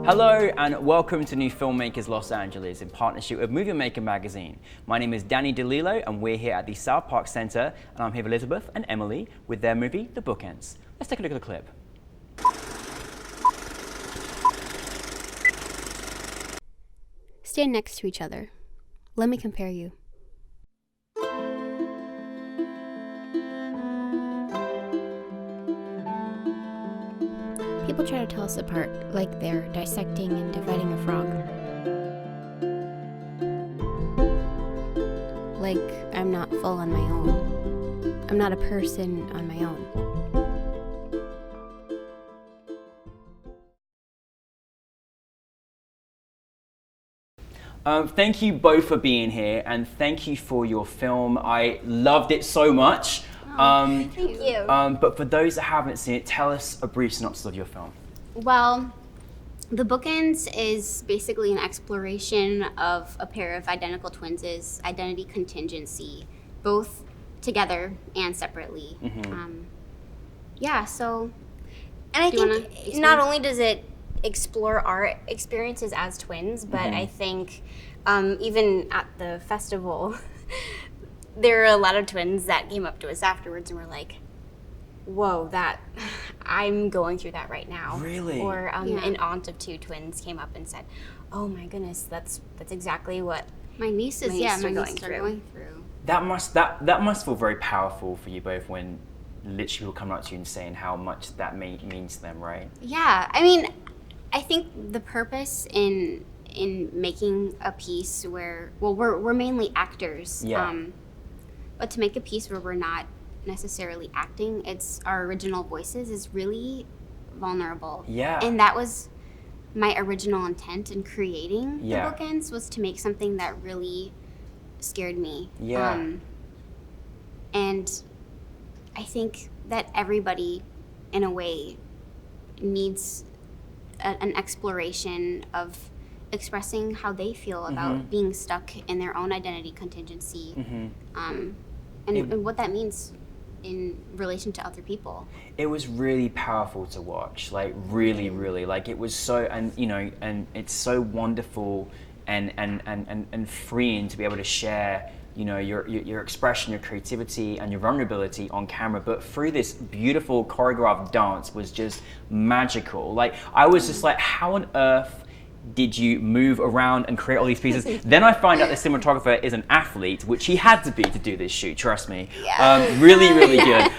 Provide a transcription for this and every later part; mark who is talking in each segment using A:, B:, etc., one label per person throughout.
A: Hello and welcome to New Filmmakers Los Angeles in partnership with Movie Maker magazine. My name is Danny DeLillo and we're here at the South Park Center and I'm here with Elizabeth and Emily with their movie, The Bookends. Let's take a look at the clip.
B: Stand next to each other. Let me compare you. People try to tell us apart, like they're dissecting and dividing a frog. Like I'm not full on my own. I'm not a person on my own.
A: Thank you both for being here and thank you for your film. I loved it so much.
C: Thank you.
A: But for those that haven't seen it, tell us a brief synopsis of your film.
C: Well, The Bookends is basically an exploration of a pair of identical twins' identity contingency, both together and separately.
A: Mm-hmm.
C: So.
D: And I think not only does it explore our experiences as twins, but I think even at the festival, there are a lot of twins that came up to us afterwards and were like, whoa, I'm going through that right now.
A: Really?
D: Or an aunt of two twins came up and said, oh my goodness, that's exactly what
C: my nieces are going through.
A: That must feel very powerful for you both when literally people come up to you and saying how much that means to them, right?
C: Yeah, I mean, I think the purpose in making a piece where, well, we're mainly actors, but to make a piece where we're not necessarily acting, it's our original voices is really vulnerable.
A: Yeah.
C: And that was my original intent in creating The Bookends, was to make something that really scared me.
A: Yeah.
C: And I think that everybody, in a way, needs an exploration of expressing how they feel about being stuck in their own identity contingency, and what that means in relation to other people.
A: It was really powerful to watch, like really, like it was so, and it's so wonderful and freeing to be able to share your expression, your creativity, and your vulnerability on camera, but through this beautiful choreographed dance was just magical. Like, I was just like, how on earth did you move around and create all these pieces? Then I find out the cinematographer is an athlete, which he had to be to do this shoot, trust me. Really good.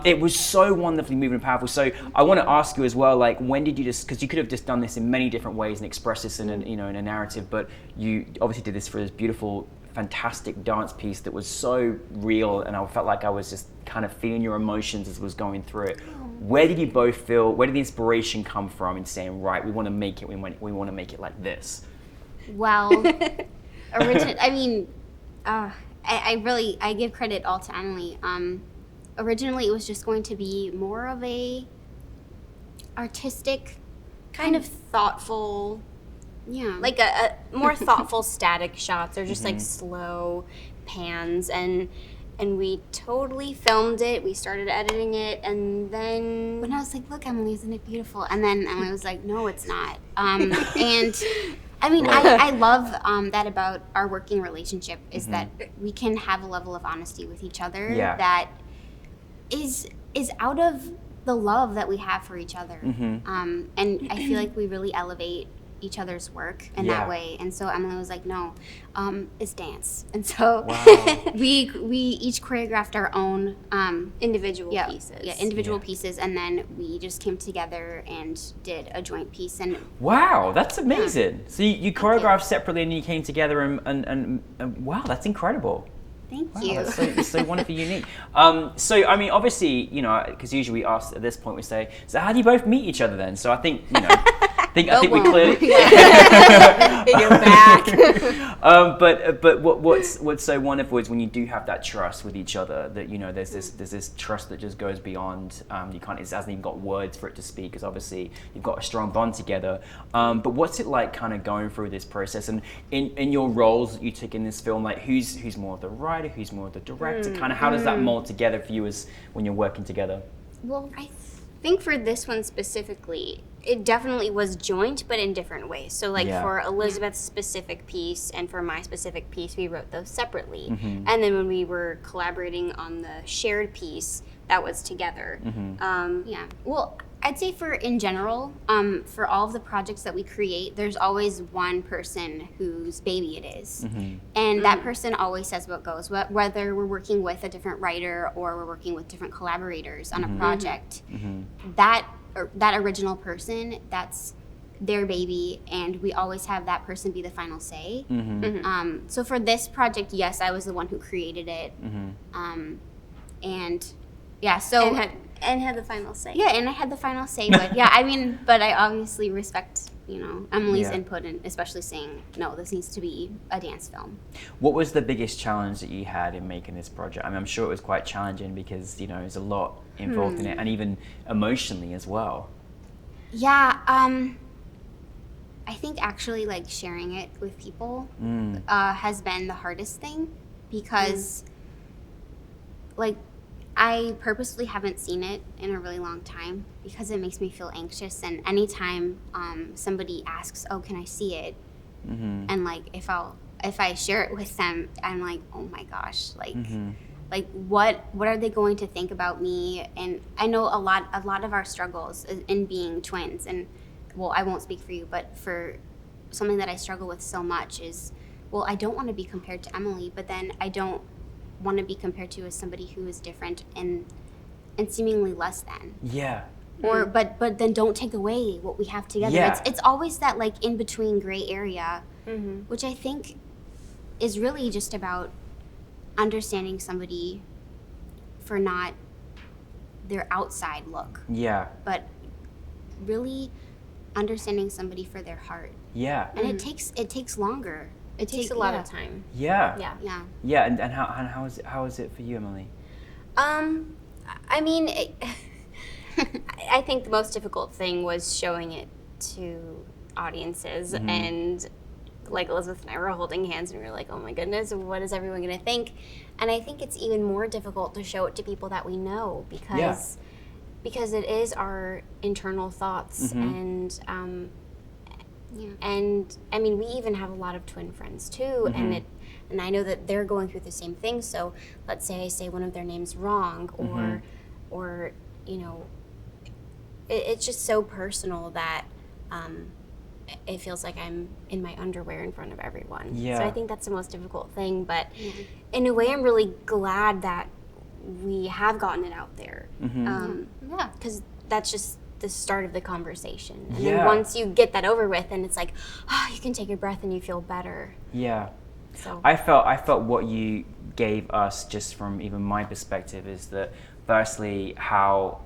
A: It was so wonderfully moving and powerful. So I want to ask you as well, like, when did you because you could have just done this in many different ways and expressed this in a narrative, but you obviously did this for this beautiful, fantastic dance piece that was so real, and I felt like I was just kind of feeling your emotions as it was going through it. Where did you both feel, where did the inspiration come from in saying, right, we want to make it, we want to make it like this?
C: Well, I give credit all to Emily. Originally it was just going to be more of a artistic, kind of thoughtful,
D: like a more thoughtful static shots, or just like slow pans, and we totally filmed it. We started editing it, and then
C: when I was like, look, Emily, isn't it beautiful? And then Emily was like, no, it's not. And I mean, I love that about our working relationship is that we can have a level of honesty with each other that is out of the love that we have for each other. And I feel like we really elevate each other's work in that way, and so Emily was like, no, it's dance. And so we each choreographed our own
D: individual pieces.
C: Pieces, and then we just came together and did a joint piece. And
A: wow, that's amazing. So you choreographed separately and you came together and wow, that's incredible.
C: Thank you.
A: That's so wonderfully unique. So, I mean, obviously, because usually we ask at this point, we say, so how do you both meet each other then? So I think, I think we clearly.
D: You're back.
A: But what's so wonderful is when you do have that trust with each other, that there's this trust that just goes beyond. It hasn't even got words for it to speak, because obviously you've got a strong bond together. But what's it like, kind of going through this process, and in your roles that you took in this film, like who's more of the writer, who's more of the director, kind of how does that mold together for you as when you're working together?
C: Well, I think for this one specifically,
D: it definitely was joint, but in different ways. So like
A: Yeah.
D: for Elizabeth's specific piece and for my specific piece, we wrote those separately.
A: Mm-hmm.
D: And then when we were collaborating on the shared piece, that was together.
A: Mm-hmm.
C: Yeah. Well, I'd say in general, for all of the projects that we create, there's always one person whose baby it is.
A: Mm-hmm.
C: And that person always says what goes. Whether we're working with a different writer or we're working with different collaborators on a project, that original person, that's their baby, and we always have that person be the final say. So for this project, yes, I was the one who created it. And yeah, so...
D: And had the final say.
C: Yeah, and I had the final say, but yeah, I mean, but I obviously respect, Emily's
A: Yeah.
C: input, and especially saying, no, this needs to be a dance film.
A: What was the biggest challenge that you had in making this project? I mean, I'm sure it was quite challenging because, there's a lot involved in it, and even emotionally as well.
C: Yeah, I think actually like sharing it with people has been the hardest thing because like I purposely haven't seen it in a really long time because it makes me feel anxious, and anytime somebody asks, oh, can I see it? And like if I share it with them, I'm like, oh my gosh, like what are they going to think about me? And I know a lot of our struggles in being twins, and well, I won't speak for you, but for something that I struggle with so much is, well, I don't want to be compared to Emily, but then I don't want to be compared to as somebody who is different and seemingly less than.
A: Yeah.
C: Or but then don't take away what we have together.
A: Yeah.
C: It's always that like in between gray area, which I think is really just about understanding somebody for not their outside look,
A: Yeah.
C: but really understanding somebody for their heart.
A: Yeah.
C: And it takes longer.
D: It takes a lot of time.
A: Yeah.
D: Yeah.
C: Yeah.
A: Yeah. And how is it for you, Emily?
D: I mean, I think the most difficult thing was showing it to audiences, and like Elizabeth and I were holding hands and we were like, oh my goodness, what is everyone going to think? And I think it's even more difficult to show it to people that we know because it is our internal thoughts and and I mean, we even have a lot of twin friends too, and I know that they're going through the same thing. So let's say I say one of their names wrong, or it's just so personal that it feels like I'm in my underwear in front of everyone.
A: Yeah.
D: So I think that's the most difficult thing. But in a way, I'm really glad that we have gotten it out there.
C: Yeah.
D: Because that's just the start of the conversation. And
A: Yeah.
D: then once you get that over with, then it's like, you can take a breath and you feel better.
A: Yeah.
D: So
A: I felt what you gave us, just from even my perspective, is that firstly how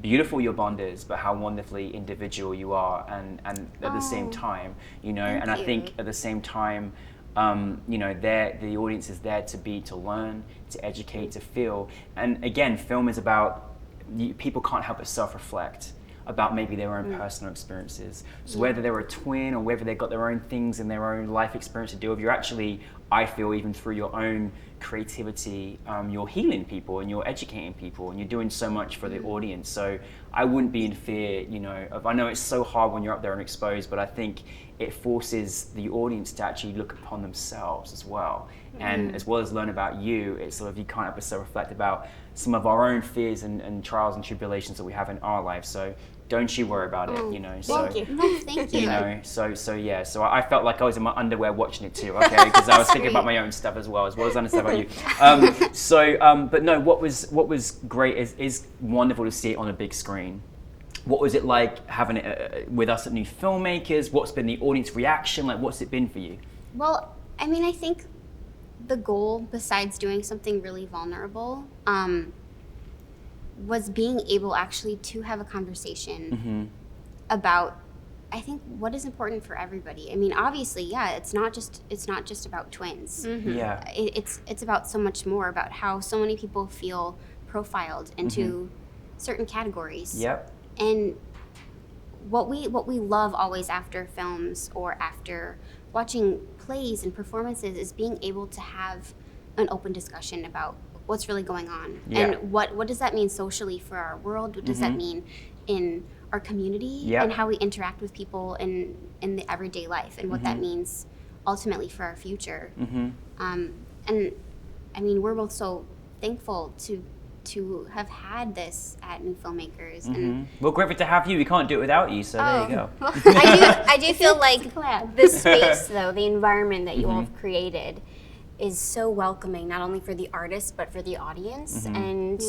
A: beautiful your bond is, but how wonderfully individual you are, and at the same time, and I think at the same time, the audience is there to learn, to educate, to feel. And again, film is about, people can't help but self-reflect about maybe their own personal experiences. So whether they're a twin or whether they've got their own things and their own life experience to deal with, you're actually, I feel, even through your own creativity, you're healing people and you're educating people and you're doing so much for the audience. So I wouldn't be in fear, I know it's so hard when you're up there and exposed, but I think it forces the audience to actually look upon themselves as well. And as well as learn about you, it's sort of, you can't help but self-reflect about some of our own fears and trials and tribulations that we have in our lives. So don't you worry about it, So,
D: thank you.
C: No, thank you.
A: So I felt like I was in my underwear watching it too, okay, because I was thinking about my own stuff as well as understanding about you. But no, what was great is wonderful to see it on a big screen. What was it like having it with us at New Filmmakers? What's been the audience reaction? Like, what's it been for you?
C: Well, I mean, I think the goal, besides doing something really vulnerable, was being able actually to have a conversation about, I think, what is important for everybody. I mean, obviously, yeah, it's not just about twins.
A: Yeah.
C: It's about so much more, about how so many people feel profiled into certain categories.
A: Yep.
C: And what we love always after films or after watching plays and performances is being able to have an open discussion about what's really going on.
A: Yeah.
C: And what does that mean socially for our world? What does that mean in our community and how we interact with people in the everyday life and what that means ultimately for our future. And I mean, we're both so thankful to have had this at New Filmmakers. And
A: we're grateful to have you. We can't do it without you, so there you go.
D: I do feel like the space, though, the environment that you all have created is so welcoming, not only for the artists, but for the audience. And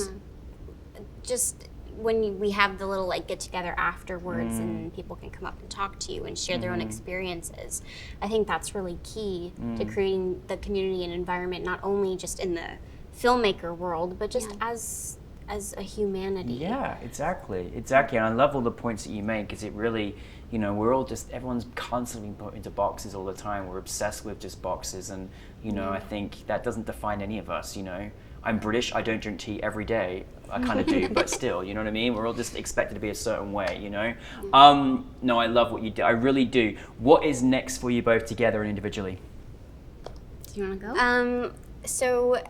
D: just when we have the little like get together afterwards and people can come up and talk to you and share their own experiences, I think that's really key to creating the community and environment, not only just in the filmmaker world, but just as a humanity.
A: Yeah, exactly. And I love all the points that you make, because it really, you know, we're all just, everyone's constantly put into boxes all the time. We're obsessed with just boxes, and you know, I think that doesn't define any of us. You know, I'm British, I don't drink tea every day. I kind of do, but still, you know what I mean? We're all just expected to be a certain way, you know? No, I love what you do. I really do. What is next for you both together and individually?
C: Do you want to go?
D: So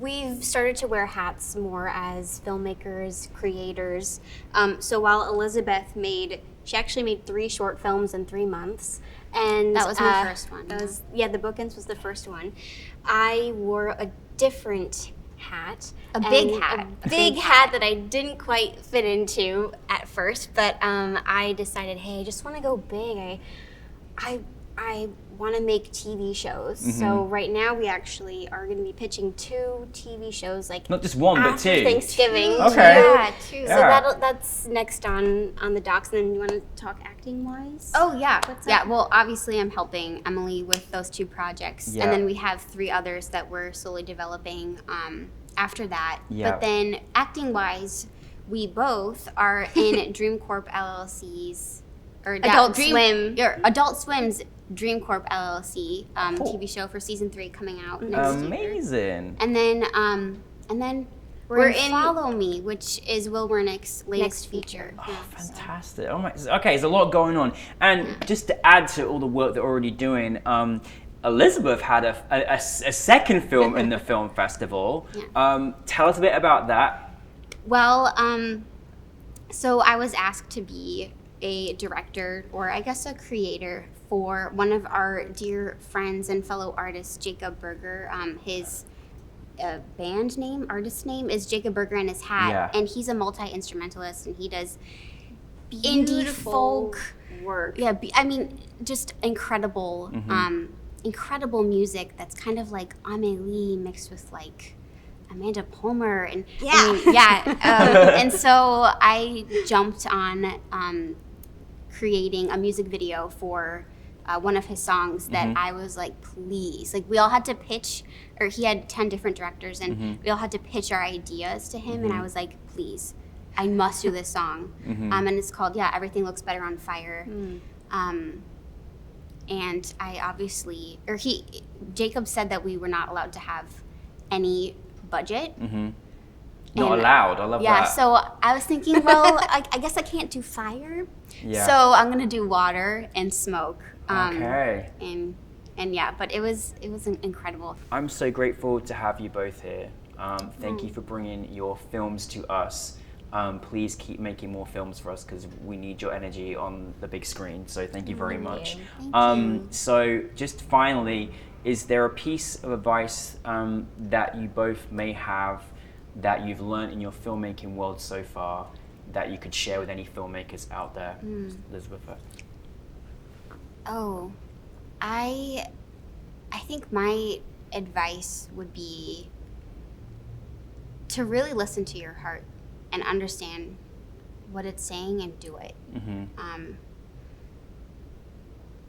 D: we've started to wear hats more as filmmakers, creators. So while Elizabeth she actually made 3 short films in 3 months. And
C: that was my first one.
D: That was, the Bookends was the first one. I wore a different hat.
C: A big hat
D: that I didn't quite fit into at first, but I decided, hey, I just want to go big. I want to make TV shows. So right now we actually are going to be pitching 2 TV shows, like
A: not just one, but 2.
D: Thanksgiving.
A: Okay.
C: Yeah, 2.
D: So that's next on the docs. And then you want to talk acting wise?
C: Oh yeah, well, obviously I'm helping Emily with those 2 projects, and then we have 3 others that we're slowly developing after that. But then acting wise, we both are in Dream Corp LLC's or Adult Swim's Dream Corp LLC TV show for season 3 coming out next year.
A: Amazing.
C: And then we're in Follow Me, which is Will Wernick's latest feature.
A: Oh, fantastic. Oh my, okay, there's a lot going on. And just to add to all the work they're already doing, Elizabeth had a second film in the film festival. Tell us a bit about that.
C: Well, so I was asked to be a director, or I guess a creator, for one of our dear friends and fellow artists, Jacob Berger. His artist name is Jacob Berger and His Hat, and he's a multi-instrumentalist, and he does indie folk
D: work.
C: Yeah, I mean, just incredible, incredible music that's kind of like Amélie mixed with like Amanda Palmer, and and so I jumped on creating a music video for one of his songs that I was like, please. Like, we all had to pitch, or he had 10 different directors, and we all had to pitch our ideas to him, and I was like, please, I must do this song. And it's called, Everything Looks Better on Fire. And I obviously, Jacob said that we were not allowed to have any budget.
A: Not allowed, I love that.
C: Yeah, so I was thinking, well, I guess I can't do fire. So I'm gonna do water and smoke.
A: Okay.
C: And yeah, but it was incredible.
A: I'm so grateful to have you both here. Thank you for bringing your films to us. Please keep making more films for us, because we need your energy on the big screen. So thank you very much.
C: Thank you.
A: So just finally, is there a piece of advice that you both may have that you've learned in your filmmaking world so far that you could share with any filmmakers out there? Elizabeth?
C: Oh, I think my advice would be to really listen to your heart and understand what it's saying and do it.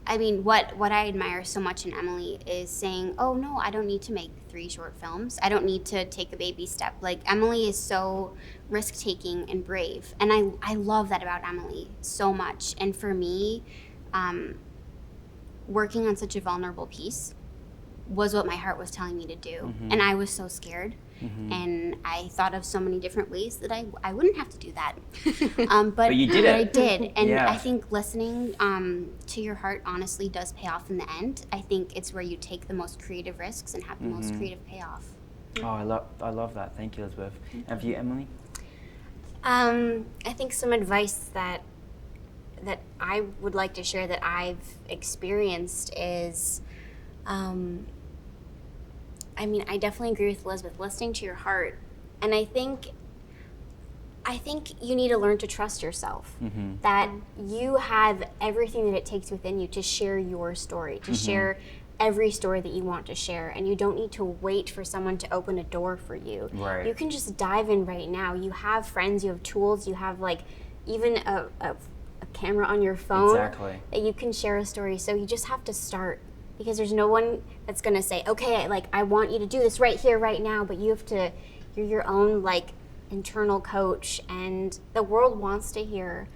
C: I mean, what I admire so much in Emily is saying, oh no, I don't need to make 3 short films. I don't need to take a baby step. Like, Emily is so risk-taking and brave. And I love that about Emily so much. And for me, working on such a vulnerable piece was what my heart was telling me to do. And I was so scared. And I thought of so many different ways that I wouldn't have to do that. But
A: you did it.
C: I did. And I think listening to your heart honestly does pay off in the end. I think it's where you take the most creative risks and have the most creative payoff.
A: Oh, I love that. Thank you, Elizabeth. And for you, Emily?
D: I think some advice that I would like to share that I've experienced is, I definitely agree with Elizabeth, listening to your heart. And I think you need to learn to trust yourself, that you have everything that it takes within you to share your story, to share every story that you want to share, and you don't need to wait for someone to open a door for you.
A: Right.
D: You can just dive in right now. You have friends, you have tools, you have like even a camera on your phone
A: Exactly.
D: that you can share a story. So you just have to start, because there's no one that's gonna say, okay, like I want you to do this right here, right now, but you're your own like internal coach, and the world wants to hear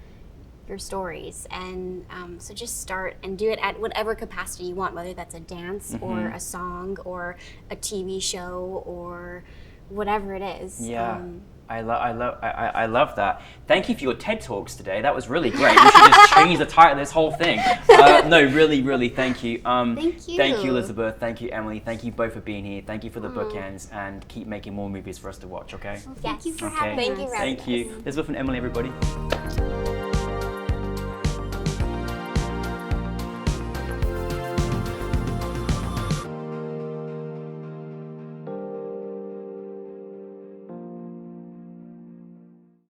D: your stories. And so just start and do it at whatever capacity you want, whether that's a dance or a song or a TV show or whatever it is.
A: Yeah. I love that. Thank you for your TED Talks today. That was really great. We should just change the title of this whole thing. No, really, thank you.
C: Thank you.
A: Thank you, Elizabeth. Thank you, Emily. Thank you both for being here. Thank you for the bookends, and keep making more movies for us to watch, okay?
C: Well, thank you for
A: Okay.
C: having
D: Thank you
C: us.
D: for having
A: Thank you. Elizabeth and Emily, everybody.